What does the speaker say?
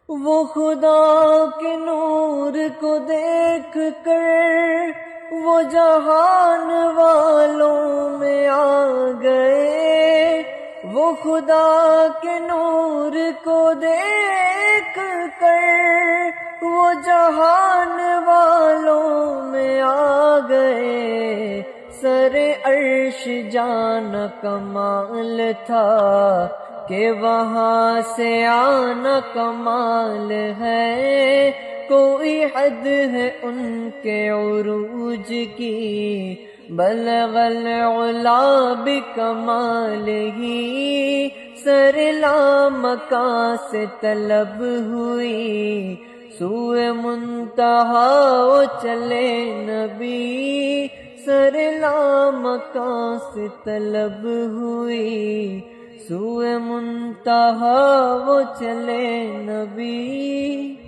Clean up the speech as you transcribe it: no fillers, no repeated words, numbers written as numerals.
وہ خدا کے نور کو دیکھ کر وہ جہان والوں میں آ گئے، وہ خدا کے نور کو دیکھ کر وہ جہان والوں میں آ گئے۔ سر عرش جانا کمال تھا کہ وہاں سے آنا کمال ہے، کوئی حد ہے ان کے عروج کی، بلغ العلا بکمال ہی۔ سر لامکاں سے طلب ہوئی، سوئے منتہا وہ چلے نبی، سر لامکاں سے طلب ہوئی، سوئے منتہا وہ چلے نبی۔